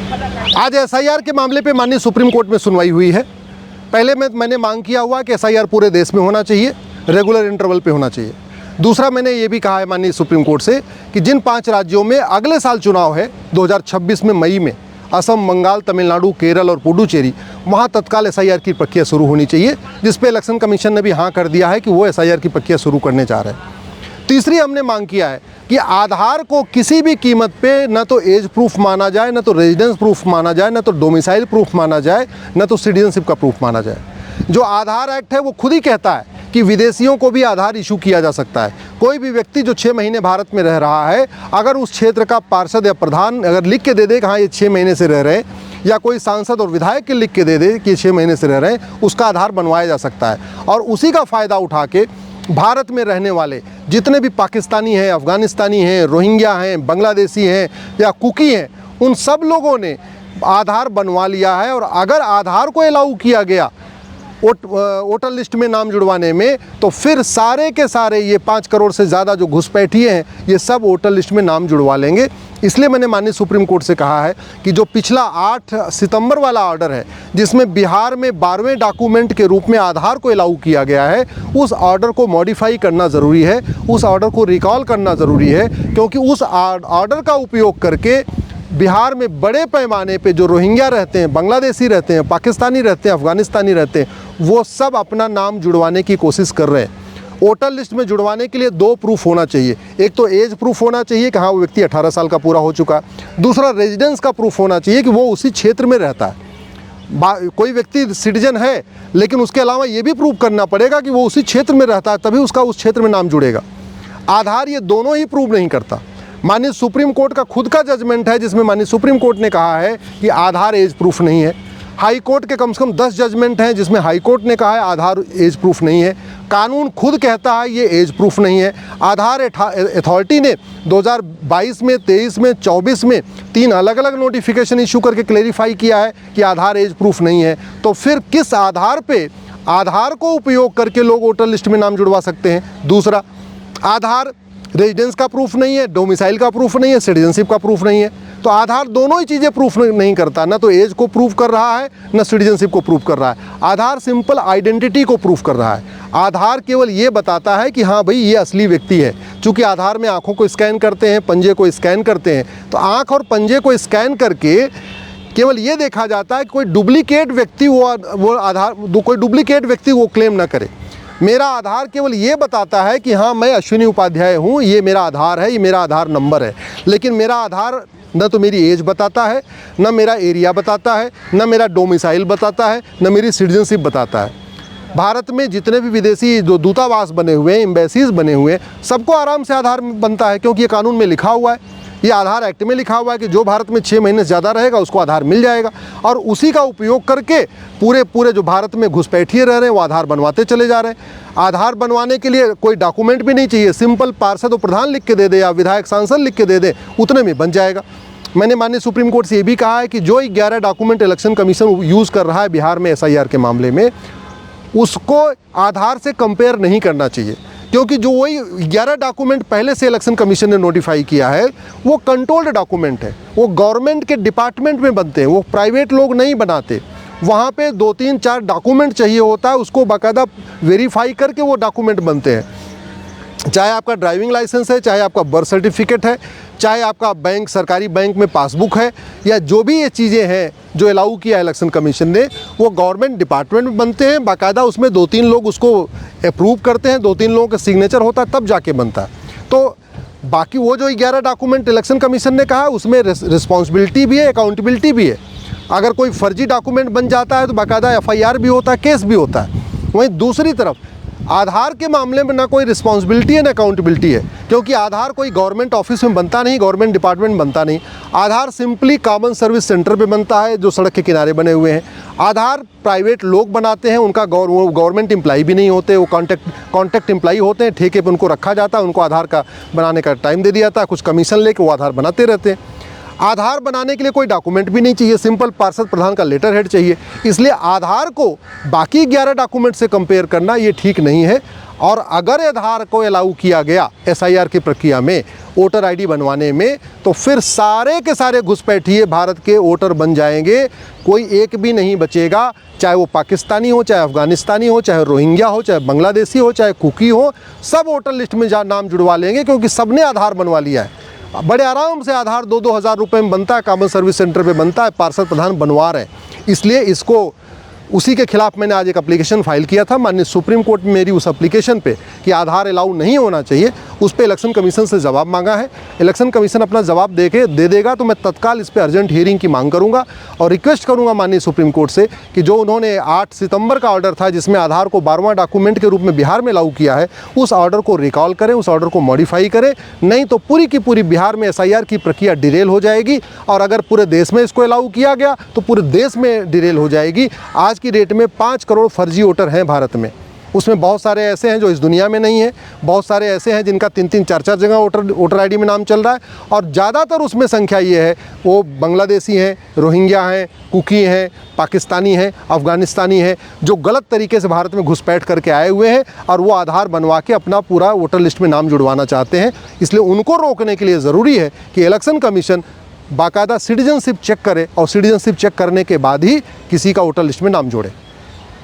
आज एसआईआर के मामले पे माननीय सुप्रीम कोर्ट में सुनवाई हुई है। पहले मैंने मांग किया हुआ कि एसआईआर पूरे देश में होना चाहिए, रेगुलर इंटरवल पे होना चाहिए। दूसरा, मैंने ये भी कहा है माननीय सुप्रीम कोर्ट से कि जिन 5 राज्यों में अगले साल चुनाव है 2026 में मई में, असम, बंगाल, तमिलनाडु, केरल और पुडुचेरी, वहाँ तत्काल एसआईआर की प्रक्रिया शुरू होनी चाहिए, जिस पे इलेक्शन कमीशन ने भी हाँ कर दिया है कि वो एसआईआर की प्रक्रिया शुरू करने जा रहे हैं। तीसरी, हमने मांग किया है कि आधार को किसी भी कीमत पे न तो एज प्रूफ माना जाए, न तो रेजिडेंस प्रूफ माना जाए, न तो डोमिसाइल प्रूफ माना जाए, न तो सिटीजनशिप का प्रूफ माना जाए। जो आधार एक्ट है वो खुद ही कहता है कि विदेशियों को भी आधार इशू किया जा सकता है। कोई भी व्यक्ति जो 6 महीने भारत में रह रहा है, अगर उस क्षेत्र का पार्षद या प्रधान अगर लिख के दे दे कि हाँ ये 6 महीने से रह रहे हैं, या कोई सांसद और विधायक के लिख के दे दे कि 6 महीने से रह रहे हैं, उसका आधार बनवाया जा सकता है। और उसी का फ़ायदा उठा के भारत में रहने वाले जितने भी पाकिस्तानी हैं, अफ़गानिस्तानी हैं, रोहिंग्या हैं, बांग्लादेशी हैं या कुकी हैं, उन सब लोगों ने आधार बनवा लिया है। और अगर आधार को अलाउ किया गया वोटर लिस्ट में नाम जुड़वाने में, तो फिर सारे के सारे ये 5 करोड़ से ज़्यादा जो घुसपैठिए हैं, ये सब वोटर लिस्ट में नाम जुड़वा लेंगे। इसलिए मैंने माननीय सुप्रीम कोर्ट से कहा है कि जो पिछला 8 सितंबर वाला ऑर्डर है, जिसमें बिहार में 12वें डॉक्यूमेंट के रूप में आधार को अलाउ किया गया है, उस ऑर्डर को मॉडिफाई करना ज़रूरी है, उस ऑर्डर को रिकॉल करना ज़रूरी है, क्योंकि उस ऑर्डर का उपयोग करके बिहार में बड़े पैमाने पे जो रोहिंग्या रहते हैं, बांग्लादेशी रहते हैं, पाकिस्तानी रहते हैं, अफ़गानिस्तानी रहते हैं, वो सब अपना नाम जुड़वाने की कोशिश कर रहे हैं। वोटर लिस्ट में जुड़वाने के लिए 2 प्रूफ होना चाहिए। एक तो एज प्रूफ होना चाहिए कि हाँ वो व्यक्ति 18 साल का पूरा हो चुका है। दूसरा, रेजिडेंस का प्रूफ होना चाहिए कि वो उसी क्षेत्र में रहता है। कोई व्यक्ति सिटीजन है, लेकिन उसके अलावा ये भी प्रूफ करना पड़ेगा कि वो उसी क्षेत्र में रहता है, तभी उसका उस क्षेत्र में नाम जुड़ेगा। आधार ये दोनों ही प्रूव नहीं करता। माननीय सुप्रीम कोर्ट का खुद का जजमेंट है, जिसमें माननीय सुप्रीम कोर्ट ने कहा है कि आधार एज प्रूफ नहीं है। हाई कोर्ट के कम से कम 10 जजमेंट हैं, जिसमें हाई कोर्ट ने कहा है आधार एज प्रूफ नहीं है। कानून खुद कहता है ये एज प्रूफ नहीं है। आधार अथॉरिटी ने 2022 में, 23 में, 24 में 3 अलग अलग नोटिफिकेशन इशू करके क्लेरिफाई किया है कि आधार एज प्रूफ नहीं है। तो फिर किस आधार पे आधार को उपयोग करके लोग वोटर लिस्ट में नाम जुड़वा सकते हैं? दूसरा, आधार रेजिडेंस का प्रूफ नहीं है, डोमिसाइल का प्रूफ नहीं है, सिटीजनशिप का प्रूफ नहीं है। तो आधार दोनों ही चीज़ें प्रूफ नहीं करता, ना तो एज को प्रूफ कर रहा है, ना सिटीजनशिप को प्रूफ कर रहा है। आधार सिंपल आइडेंटिटी को प्रूफ कर रहा है। आधार केवल ये बताता है कि हाँ भाई ये असली व्यक्ति है। चूँकि आधार में आँखों को स्कैन करते हैं, पंजे को स्कैन करते हैं, तो आँख और पंजे को स्कैन करके केवल ये देखा जाता है कि कोई डुप्लीकेट व्यक्ति कोई डुप्लीकेट व्यक्ति वो क्लेम ना करे। मेरा आधार केवल ये बताता है कि हाँ मैं अश्विनी उपाध्याय हूँ, ये मेरा आधार है, ये मेरा आधार नंबर है। लेकिन मेरा आधार न तो मेरी एज बताता है, न मेरा एरिया बताता है, न मेरा डोमिसाइल बताता है, न मेरी सिटीजनशिप बताता है। भारत में जितने भी विदेशी जो दूतावास बने हुए हैं, एम्बेसीज बने हुए हैं, सबको आराम से आधार बनता है, क्योंकि ये कानून में लिखा हुआ है, ये आधार एक्ट में लिखा हुआ है कि जो भारत में 6 महीने से ज़्यादा रहेगा उसको आधार मिल जाएगा। और उसी का उपयोग करके पूरे जो भारत में घुसपैठिए रह रहे हैं वो आधार बनवाते चले जा रहे हैं। आधार बनवाने के लिए कोई डॉक्यूमेंट भी नहीं चाहिए, सिंपल पार्षद और प्रधान लिख के दे दे या विधायक सांसद लिख के दे दे, उतने में बन जाएगा। मैंने माननीय सुप्रीम कोर्ट से ये भी कहा है कि जो 11 डॉक्यूमेंट इलेक्शन कमीशन यूज़ कर रहा है बिहार में एसआईआर के मामले में, उसको आधार से कंपेयर नहीं करना चाहिए, क्योंकि जो वही 11 डॉक्यूमेंट पहले से इलेक्शन कमीशन ने नोटिफाई किया है वो कंट्रोल्ड डॉक्यूमेंट है, वो गवर्नमेंट के डिपार्टमेंट में बनते हैं, वो प्राइवेट लोग नहीं बनाते। वहाँ पे 2, 3, 4 डॉक्यूमेंट चाहिए होता है, उसको बाकायदा वेरीफाई करके वो डॉक्यूमेंट बनते हैं। चाहे आपका ड्राइविंग लाइसेंस है, चाहे आपका बर्थ सर्टिफिकेट है, चाहे आपका बैंक, सरकारी बैंक में पासबुक है, या जो भी ये चीज़ें हैं जो अलाउ किया इलेक्शन कमीशन ने, वो गवर्नमेंट डिपार्टमेंट में बनते हैं। बाकायदा उसमें 2-3 लोग उसको अप्रूव करते हैं, 2-3 लोगों का सिग्नेचर होता है, तब जाके बनता है। तो बाकी वो जो 11 डॉक्यूमेंट इलेक्शन कमीशन ने कहा उसमें रिस्पॉन्सिबिलिटी भी है, अकाउंटेबिलिटी भी है। अगर कोई फर्जी डॉक्यूमेंट बन जाता है तो बाकायदा एफआईआर भी होता है, केस भी होता है। वहीं दूसरी तरफ आधार के मामले में ना कोई रिस्पॉन्सिबिलिटी है ना अकाउंटेबिलिटी है, क्योंकि आधार कोई गवर्नमेंट ऑफिस में बनता नहीं, गवर्नमेंट डिपार्टमेंट में बनता नहीं। आधार सिंपली कॉमन सर्विस सेंटर पे बनता है जो सड़क के किनारे बने हुए हैं। आधार प्राइवेट लोग बनाते हैं, उनका गवर्नमेंट एम्प्लॉई भी नहीं होते, वो कॉन्ट्रैक्ट एम्प्लॉई होते हैं, ठेके पे उनको रखा जाता है, उनको आधार का बनाने का टाइम दे दिया जाता है, कुछ कमीशन लेके वो आधार बनाते रहते हैं। आधार बनाने के लिए कोई डॉक्यूमेंट भी नहीं चाहिए, सिंपल पार्षद प्रधान का लेटर हेड चाहिए। इसलिए आधार को बाकी 11 डॉक्यूमेंट से कंपेयर करना ये ठीक नहीं है। और अगर आधार को अलाउ किया गया एसआईआर की प्रक्रिया में वोटर आईडी बनवाने में, तो फिर सारे के सारे घुसपैठिए भारत के वोटर बन जाएंगे, कोई एक भी नहीं बचेगा, चाहे वो पाकिस्तानी हो, चाहे अफ़गानिस्तानी हो, चाहे रोहिंग्या हो, चाहे बांग्लादेशी हो, चाहे कुकी हो, सब वोटर लिस्ट में नाम जुड़वा लेंगे, क्योंकि सबने आधार बनवा लिया है। बड़े आराम से आधार 2-2 हज़ार रुपये में बनता है, कॉमन सर्विस सेंटर पे बनता है, पार्षद प्रधान बनवा रहे हैं। इसलिए इसको उसी के खिलाफ मैंने आज एक एप्लीकेशन फाइल किया था माननीय सुप्रीम कोर्ट में। मेरी उस एप्लीकेशन पे कि आधार अलाउ नहीं होना चाहिए, उस पे इलेक्शन कमीशन से जवाब मांगा है। इलेक्शन कमीशन अपना जवाब दे देगा तो मैं तत्काल इस पे अर्जेंट हियरिंग की मांग करूंगा और रिक्वेस्ट करूंगा माननीय सुप्रीम कोर्ट से कि जो उन्होंने 8 सितंबर का ऑर्डर था जिसमें आधार को 12वां डॉक्यूमेंट के रूप में बिहार में लागू किया है, उस ऑर्डर को रिकॉल करें, उस ऑर्डर को मॉडिफाई करें, नहीं तो पूरी की पूरी बिहार में एसआईआर की प्रक्रिया डिरेल हो जाएगी। और अगर पूरे देश में इसको अलाउ किया गया तो पूरे देश में डिरेल हो जाएगी। आज की डेट में 5 करोड़ फर्जी वोटर हैं भारत में, उसमें बहुत सारे ऐसे हैं जो इस दुनिया में नहीं है, बहुत सारे ऐसे हैं जिनका 3-3 4-4 जगह वोटर आईडी में नाम चल रहा है, और ज़्यादातर उसमें संख्या ये है वो बांग्लादेशी हैं, रोहिंग्या हैं, कुकी हैं, पाकिस्तानी हैं, अफ़गानिस्तानी हैं, जो गलत तरीके से भारत में घुसपैठ करके आए हुए हैं और वो आधार बनवा के अपना पूरा वोटर लिस्ट में नाम जुड़वाना चाहते हैं। इसलिए उनको रोकने के लिए ज़रूरी है कि इलेक्शन कमीशन बाकायदा सिटीजनशिप चेक करे और सिटीजनशिप चेक करने के बाद ही किसी का वोटर लिस्ट में नाम जोड़े।